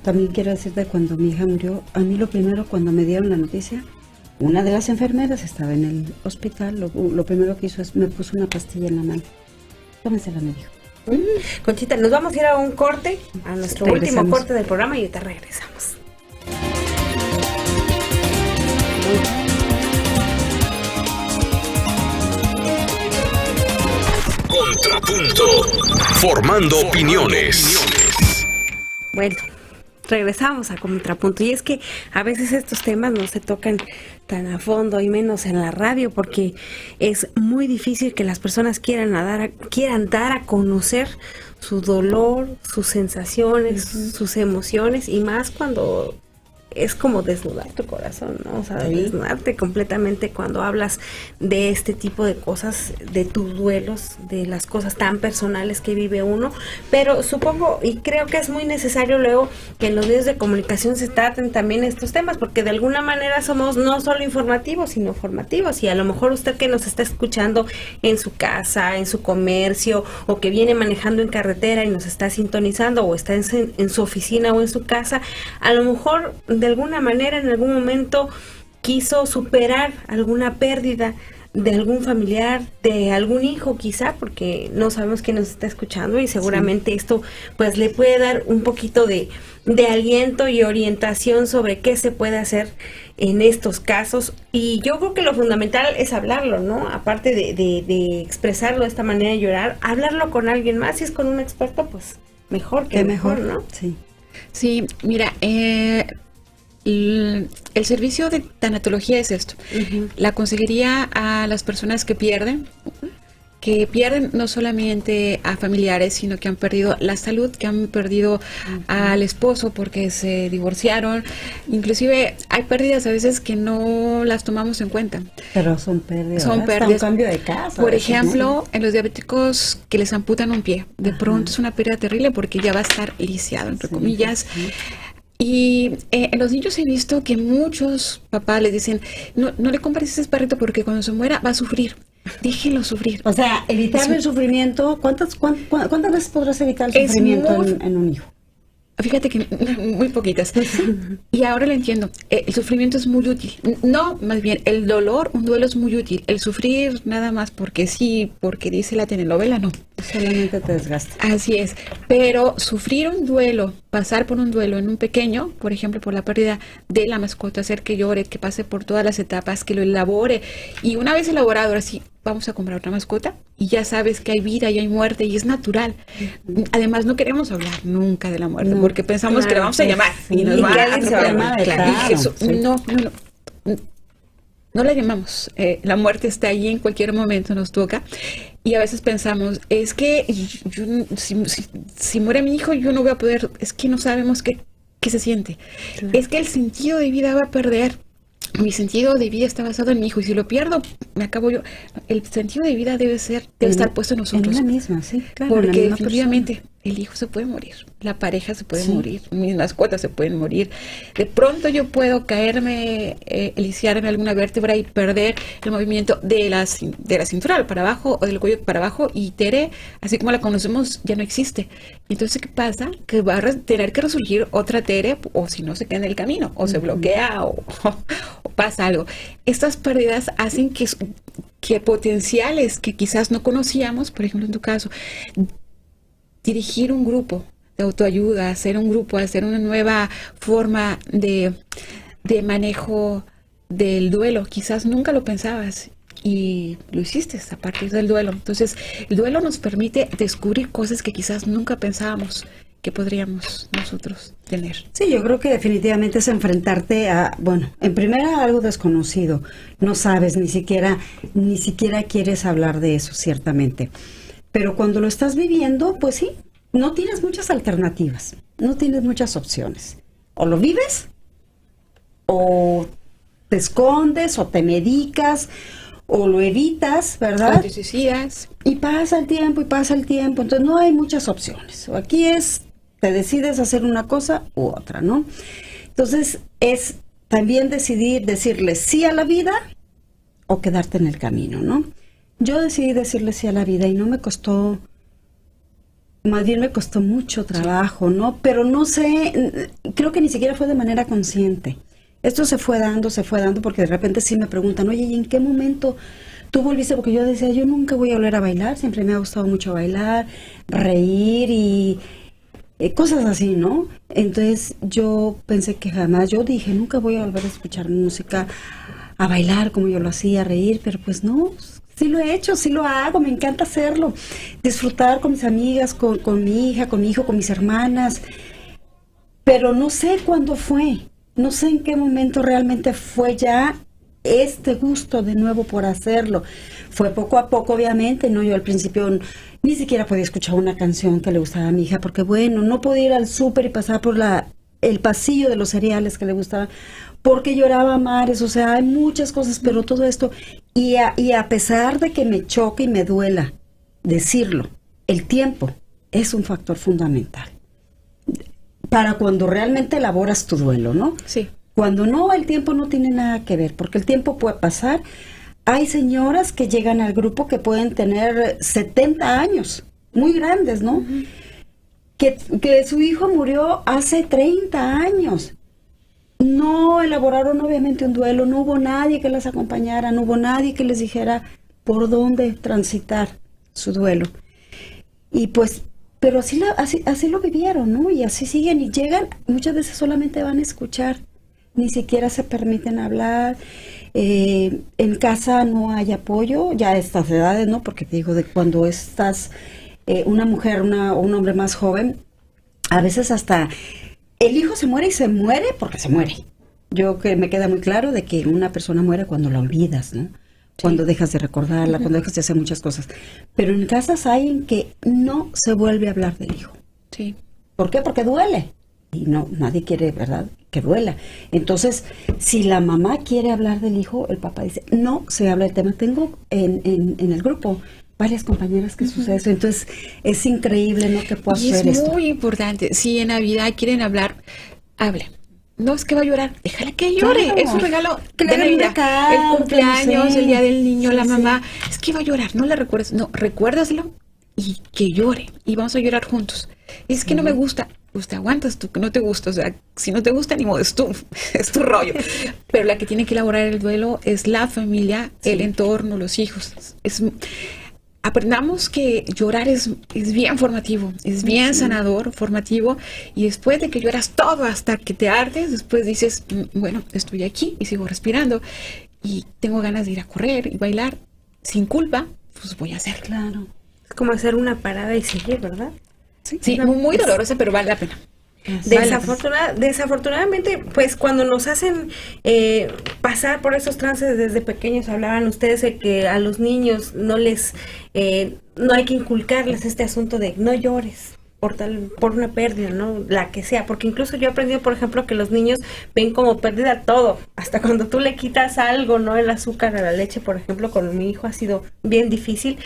también quiero decirte, cuando mi hija murió, a mí lo primero, cuando me dieron la noticia, una de las enfermeras estaba en el hospital, lo primero que hizo es, me puso una pastilla en la mano. Tómensela, me dijo. Conchita, nos vamos a ir a un corte, a nuestro último Regresamos. corte del programa, y ahorita regresamos. Contrapunto. Formando opiniones. Bueno, regresamos a Contrapunto. Y es que a veces estos temas no se tocan tan a fondo, y menos en la radio, porque es muy difícil que las personas quieran dar a conocer su dolor, sus sensaciones, sus emociones, y más cuando es como desnudar tu corazón, ¿no? O sea, Sí. desnudarte completamente cuando hablas de este tipo de cosas, de tus duelos, de las cosas tan personales que vive uno, pero supongo y creo que es muy necesario luego que en los medios de comunicación se traten también estos temas, porque de alguna manera somos no solo informativos, sino formativos, y a lo mejor usted que nos está escuchando en su casa, en su comercio, o que viene manejando en carretera y nos está sintonizando, o está en su oficina o en su casa, a lo mejor de alguna manera en algún momento quiso superar alguna pérdida de algún familiar, de algún hijo quizá, porque no sabemos quién nos está escuchando y seguramente esto pues le puede dar un poquito de aliento y orientación sobre qué se puede hacer en estos casos. Y yo creo que lo fundamental es hablarlo, ¿no? Aparte de expresarlo de esta manera de llorar, hablarlo con alguien más. Si es con un experto, pues mejor que mejor, ¿no? Sí. Sí, mira, el servicio de tanatología es esto. Uh-huh. La consejería a las personas que pierden no solamente a familiares, sino que han perdido la salud, que han perdido al esposo porque se divorciaron. Inclusive hay pérdidas a veces que no las tomamos en cuenta. Pero son pérdidas. Son Hasta pérdidas. un cambio de casa. Por a veces, ejemplo, ¿no? en los diabéticos que les amputan un pie, de pronto es una pérdida terrible porque ya va a estar lisiado, entre Sí, comillas. sí. Y en los niños he visto que muchos papás les dicen, no le compres ese perrito porque cuando se muera va a sufrir. Déjenlo sufrir. O sea, evitar Sí. el sufrimiento. ¿Cuántas veces podrás evitar el Es sufrimiento muy- en un hijo? Fíjate que muy poquitas. Y ahora lo entiendo. El sufrimiento es muy útil. No, más bien, el dolor, un duelo es muy útil. El sufrir nada más porque sí, porque dice la telenovela, no. Solamente te desgasta. Así es. Pero sufrir un duelo, pasar por un duelo en un pequeño, por ejemplo, por la pérdida de la mascota, hacer que llore, que pase por todas las etapas, que lo elabore. Y una vez elaborado, ahora sí, vamos a comprar otra mascota y ya sabes que hay vida y hay muerte y es natural. Además, no queremos hablar nunca de la muerte No, porque pensamos claro, que la vamos a pues, llamar sí, y nos y va que a alguien se atropellar. va a llamar, Claro. claro, Eso, sí. no la llamamos. La muerte está ahí en cualquier momento, nos toca. Y a veces pensamos, es que si muere mi hijo, yo no voy a poder, es que no sabemos qué se siente. Claro. Es que el sentido de vida va a perder. Mi sentido de vida está basado en mi hijo y si lo pierdo, me acabo yo. El sentido de vida debe estar puesto en nosotros. En la misma, sí, claro. en la Porque misma definitivamente el hijo se puede morir, la pareja se puede Sí. morir, mis mascotas se pueden morir. De pronto yo puedo caerme, lisiarme alguna vértebra y perder el movimiento de la cintura para abajo o del cuello para abajo y Tere, así como la conocemos, ya no existe. Entonces, ¿qué pasa? Que va a tener que resurgir otra Tere o si no se queda en el camino o se bloquea o pasa algo. Estas pérdidas hacen que potenciales que quizás no conocíamos, por ejemplo en tu caso, dirigir un grupo de autoayuda, hacer un grupo, hacer una nueva forma de manejo del duelo. Quizás nunca lo pensabas y lo hiciste a partir del duelo. Entonces, el duelo nos permite descubrir cosas que quizás nunca pensábamos que podríamos nosotros tener. Sí, yo creo que definitivamente es enfrentarte a, bueno, en primera algo desconocido. No sabes, ni siquiera quieres hablar de eso, ciertamente. Pero cuando lo estás viviendo, pues sí, no tienes muchas alternativas, no tienes muchas opciones. O lo vives, o te escondes, o te medicas, o lo evitas, ¿verdad? O te suicidas. Y pasa el tiempo, entonces no hay muchas opciones. O aquí te decides hacer una cosa u otra, ¿no? Entonces es también decirle sí a la vida o quedarte en el camino, ¿no? Yo decidí decirle sí a la vida y no me costó, más bien me costó mucho trabajo, ¿no? Pero no sé, creo que ni siquiera fue de manera consciente. Esto se fue dando porque de repente sí me preguntan, oye, ¿y en qué momento tú volviste? Porque yo decía, yo nunca voy a volver a bailar, siempre me ha gustado mucho bailar, reír y cosas así, ¿no? Entonces yo pensé que jamás, yo dije, nunca voy a volver a escuchar música, a bailar como yo lo hacía, a reír, pero pues no, sí lo he hecho, sí lo hago, me encanta hacerlo, disfrutar con mis amigas, con mi hija, con mi hijo, con mis hermanas, pero no sé cuándo fue, no sé en qué momento realmente fue ya este gusto de nuevo por hacerlo. Fue poco a poco, obviamente, ¿no? Yo al principio ni siquiera podía escuchar una canción que le gustaba a mi hija, porque bueno, no podía ir al súper y pasar por la el pasillo de los cereales que le gustaban, porque lloraba a mares, o sea, hay muchas cosas, pero todo esto, y a pesar de que me choque y me duela decirlo, el tiempo es un factor fundamental para cuando realmente elaboras tu duelo, ¿no? Sí. Cuando no, el tiempo no tiene nada que ver, porque el tiempo puede pasar. Hay señoras que llegan al grupo que pueden tener 70 años, muy grandes, ¿no? Uh-huh. Que su hijo murió hace 30 años. No elaboraron obviamente un duelo, no hubo nadie que las acompañara, no hubo nadie que les dijera por dónde transitar su duelo. Y pues, pero así lo vivieron, ¿no? Y así siguen y llegan, muchas veces solamente van a escuchar, ni siquiera se permiten hablar. En casa no hay apoyo, ya a estas edades, ¿no? Porque te digo, de cuando estás una mujer o un hombre más joven, a veces hasta el hijo se muere y se muere porque se muere. Yo que me queda muy claro de que una persona muere cuando la olvidas, ¿no? Sí. Cuando dejas de recordarla, cuando dejas de hacer muchas cosas. Pero en casas hay en que no se vuelve a hablar del hijo. Sí. ¿Por qué? Porque duele. Y no, nadie quiere, ¿verdad?, que duela. Entonces, si la mamá quiere hablar del hijo, el papá dice, no se habla del tema. Tengo en el grupo varias compañeras que sucede eso. Entonces, es increíble, ¿no?, que pueda hacer esto. Y es muy importante. Si en Navidad quieren hablar, hable. No es que va a llorar, déjala que llore. Claro. Es un regalo de Navidad. El cumpleaños, el día del niño, sí, la mamá. Sí. Es que va a llorar, no le recuerdes. No, recuérdaselo y que llore. Y vamos a llorar juntos. Es que no me gusta. Pues te aguantas tú, que no te gusta, o sea, si no te gusta, ni modo, es tu rollo. Pero la que tiene que elaborar el duelo es la familia, sí, el entorno, los hijos. Aprendamos que llorar es bien formativo, es bien sanador, formativo, y después de que lloras todo hasta que te ardes, después dices, bueno, estoy aquí y sigo respirando, y tengo ganas de ir a correr y bailar sin culpa, pues voy a hacerlo. Claro. Es como hacer una parada y seguir, ¿verdad? Sí, muy dolorosa, pero vale la pena. Desafortunadamente, pues cuando nos hacen pasar por esos trances desde pequeños, hablaban ustedes de que a los niños no hay que inculcarles este asunto de no llores por una pérdida, ¿no? La que sea, porque incluso yo he aprendido, por ejemplo, que los niños ven como pérdida todo, hasta cuando tú le quitas algo, ¿no? El azúcar a la leche, por ejemplo, con mi hijo ha sido bien difícil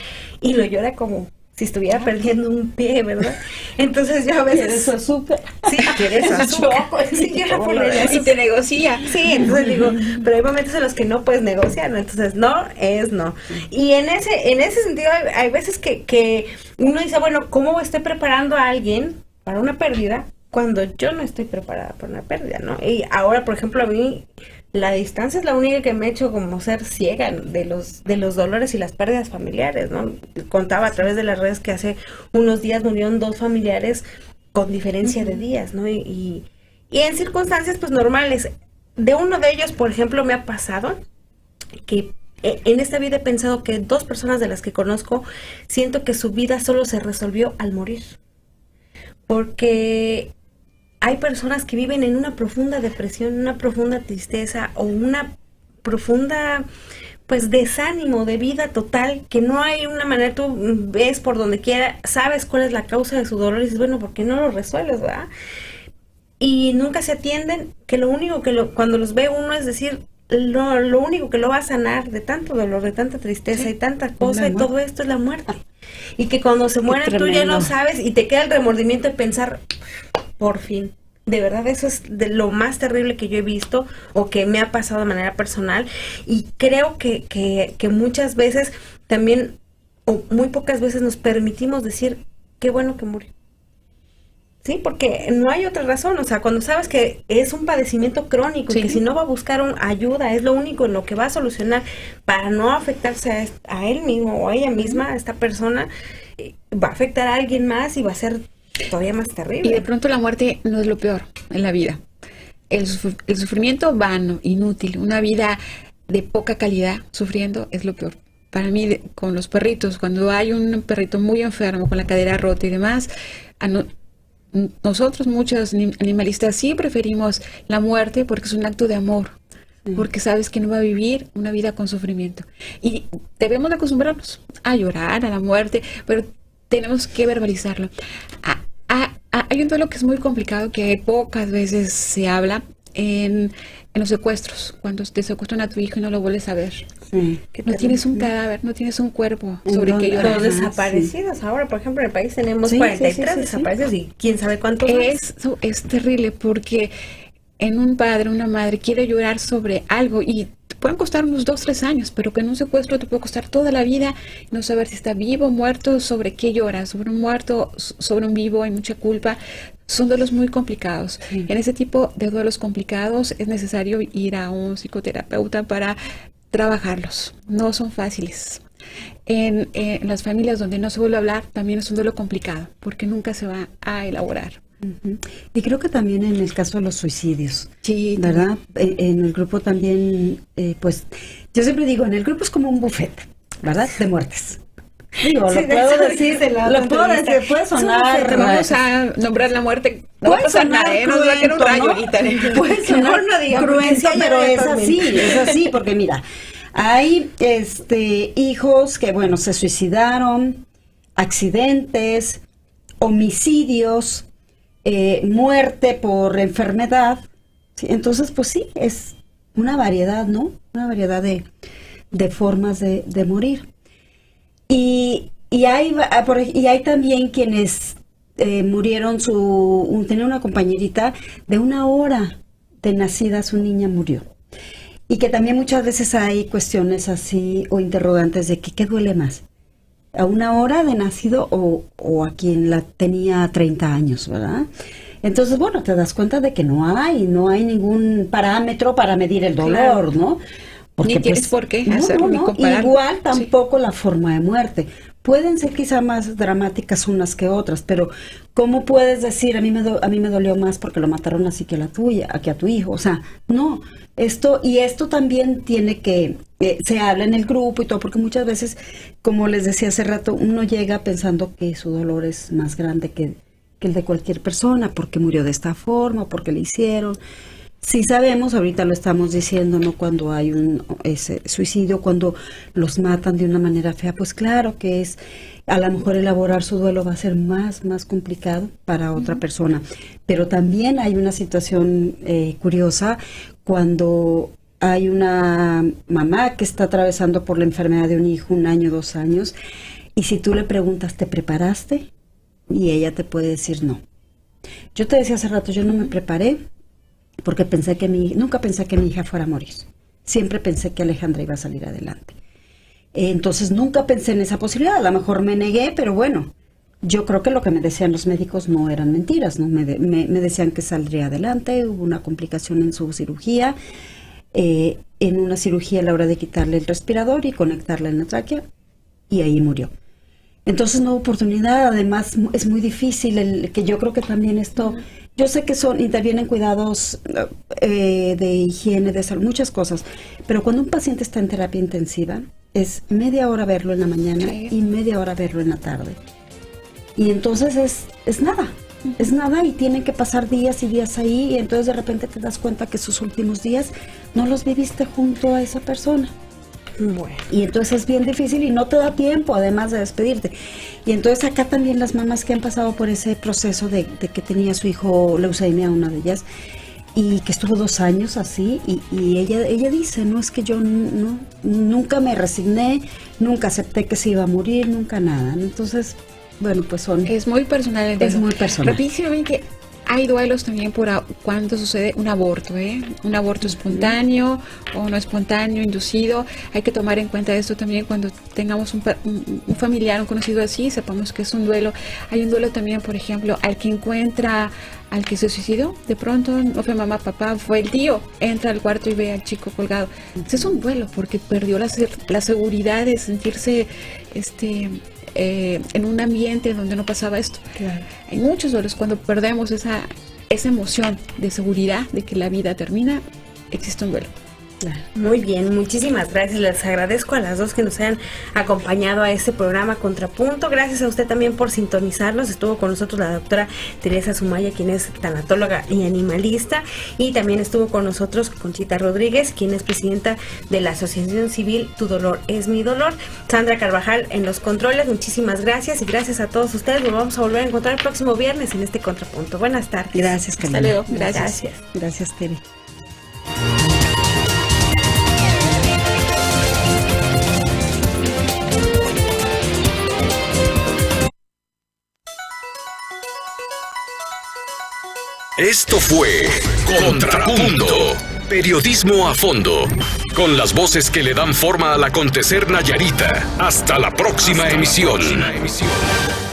y lo llora como si estuviera perdiendo un pie, ¿verdad? Entonces yo a veces... ¿Quieres azúcar? Sí, ¿quieres azúcar? Sí, yo por y te negocia. Sí, entonces digo, pero hay momentos en los que no puedes negociar, ¿no? Entonces no es no. Y en ese sentido hay veces que uno dice, bueno, ¿cómo estoy preparando a alguien para una pérdida cuando yo no estoy preparada para una pérdida, ¿no? Y ahora, por ejemplo, a mí... la distancia es la única que me ha hecho como ser ciega de los dolores y las pérdidas familiares, ¿no? Contaba a través de las redes que hace unos días murieron 2 familiares con diferencia de días, ¿no? Y en circunstancias pues normales. De uno de ellos, por ejemplo, me ha pasado que en esta vida he pensado que 2 personas de las que conozco siento que su vida solo se resolvió al morir. Porque... hay personas que viven en una profunda depresión, una profunda tristeza o una profunda, pues, desánimo de vida total, que no hay una manera, tú ves por donde quiera, sabes cuál es la causa de su dolor y dices, bueno, ¿por qué no lo resuelves, verdad? Y nunca se atienden, que lo único cuando los ve uno es decir, lo único que lo va a sanar de tanto dolor, de tanta tristeza, sí, y tanta cosa y todo esto es la muerte. Y que cuando se mueren tú ya no sabes y te queda el remordimiento de pensar... por fin. De verdad, eso es de lo más terrible que yo he visto o que me ha pasado de manera personal. Y creo que muchas veces también, o muy pocas veces, nos permitimos decir, qué bueno que murió. Sí, porque no hay otra razón. O sea, cuando sabes que es un padecimiento crónico, sí, y que si no va a buscar ayuda, es lo único en lo que va a solucionar para no afectarse a él mismo o a ella misma, a esta persona, va a afectar a alguien más y va a ser... todavía más terrible. Y de pronto la muerte no es lo peor en la vida. El sufrimiento vano, inútil, una vida de poca calidad sufriendo es lo peor. Para mí, con los perritos, cuando hay un perrito muy enfermo, con la cadera rota y demás, nosotros, muchos animalistas, sí preferimos la muerte porque es un acto de amor. Porque sabes que no va a vivir una vida con sufrimiento. Y debemos de acostumbrarnos a llorar, a la muerte, pero tenemos que verbalizarlo. Hay hay un duelo que es muy complicado, que pocas veces se habla en los secuestros, cuando te secuestran a tu hijo y no lo vuelves a ver. Sí. Que no tienes un cadáver, no tienes un cuerpo ¿En sobre dónde? que Los llorar. desaparecidos. Ahora, por ejemplo, en el país tenemos Sí, 43 sí. desaparecidos y quién sabe cuántos más. Eso es terrible porque en un padre, una madre quiere llorar sobre algo y te pueden costar unos 2-3 años, pero que en un secuestro te puede costar toda la vida, no saber si está vivo o muerto, sobre qué lloras, sobre un muerto, sobre un vivo, hay mucha culpa. Son duelos muy complicados. Sí. En ese tipo de duelos complicados es necesario ir a un psicoterapeuta para trabajarlos. No son fáciles. En las familias donde no se vuelve a hablar también es un duelo complicado porque nunca se va a elaborar. Ujú. Y creo que también en el caso de los suicidios, Sí, ¿verdad? En el grupo también, pues, yo siempre digo, en el grupo es como un buffet, ¿verdad? De muertes. Digo, Sí, lo puedo decir, lo puedo entrevista. decir, puede sonar. Te vamos a nombrar la muerte. No va a pasar nada, nos va a caer un rayo ahorita. Puede sonar No digamos, cruento, sí, pero es totalmente. así, porque mira, hay hijos que, bueno, se suicidaron, accidentes, homicidios, muerte por enfermedad. ¿Sí? Entonces, pues sí, es una variedad, ¿no? Una variedad de formas de morir. Y hay también quienes murieron, tenía una compañerita de 1 hora de nacida, su niña murió. Y que también muchas veces hay cuestiones así o interrogantes de que ¿qué duele más? ¿A 1 hora de nacido o a quien la tenía 30 años, verdad? Entonces, bueno, te das cuenta de que no hay ningún parámetro para medir el dolor, Claro. ¿no? Ni tienes por qué hacerlo, ni comparar. Igual tampoco la forma de muerte. Pueden ser quizá más dramáticas unas que otras, pero ¿cómo puedes decir a mí me dolió más porque lo mataron así que a la tuya, que a tu hijo? O sea, no. Esto también tiene que se habla en el grupo y todo, porque muchas veces, como les decía hace rato, uno llega pensando que su dolor es más grande que el de cualquier persona, porque murió de esta forma, porque le hicieron. Sí sabemos, ahorita lo estamos diciendo, ¿no? Cuando hay ese suicidio, cuando los matan de una manera fea, pues claro que a lo mejor elaborar su duelo va a ser más complicado para otra persona. Pero también hay una situación curiosa cuando hay una mamá que está atravesando por la enfermedad de un hijo, 1 año, 2 años, y si tú le preguntas, ¿te preparaste? Y ella te puede decir no. Yo te decía hace rato, yo no me preparé, porque nunca pensé que mi hija fuera a morir. Siempre pensé que Alejandra iba a salir adelante. Entonces nunca pensé en esa posibilidad. A lo mejor me negué, pero bueno, yo creo que lo que me decían los médicos no eran mentiras, ¿no? Me decían que saldría adelante, hubo una complicación en su cirugía, en una cirugía a la hora de quitarle el respirador y conectarle en la tráquea, y ahí murió. Entonces no hubo oportunidad, además es muy difícil, que yo creo que también esto, yo sé que intervienen cuidados de higiene, de salud, muchas cosas, pero cuando un paciente está en terapia intensiva, es media hora verlo en la mañana y media hora verlo en la tarde. Y entonces es nada y tienen que pasar días y días ahí, y entonces de repente te das cuenta que sus últimos días no los viviste junto a esa persona. Bueno. Y entonces es bien difícil y no te da tiempo además de despedirte. Y entonces acá también las mamás que han pasado por ese proceso de que tenía su hijo leucemia, una de ellas, y que estuvo 2 años así, y ella dice, no, es que yo nunca me resigné, nunca acepté que se iba a morir, nunca nada. Entonces, bueno, pues es muy personal el duelo. Es muy personal. Rapidísimamente, hay duelos también por cuando sucede un aborto, un aborto espontáneo o no espontáneo, inducido. Hay que tomar en cuenta esto también cuando tengamos un familiar, un conocido así, sepamos que es un duelo. Hay un duelo también, por ejemplo, al que encuentra al que se suicidó, de pronto no fue mamá, papá, fue el tío, entra al cuarto y ve al chico colgado. Ese es un duelo porque perdió la seguridad de sentirse en un ambiente donde no pasaba esto. Claro. Hay muchos duelos cuando perdemos esa emoción de seguridad de que la vida termina, existe un duelo. Claro. Muy bien, muchísimas gracias. Les agradezco a las dos que nos hayan acompañado a este programa Contrapunto. Gracias a usted también por sintonizarnos. Estuvo con nosotros la doctora Teresa Sumaya, quien es tanatóloga y animalista, y también estuvo con nosotros Conchita Rodríguez, quien es presidenta de la Asociación Civil Tu Dolor es Mi Dolor. Sandra Carvajal en los controles. Muchísimas gracias, y gracias a todos ustedes. Nos vamos a volver a encontrar el próximo viernes en este Contrapunto. Buenas tardes. Gracias, Karina. Hasta luego. Gracias. Gracias, Tere. Esto fue Contrapunto. Periodismo a fondo. Con las voces que le dan forma al acontecer Nayarita. Hasta la próxima emisión.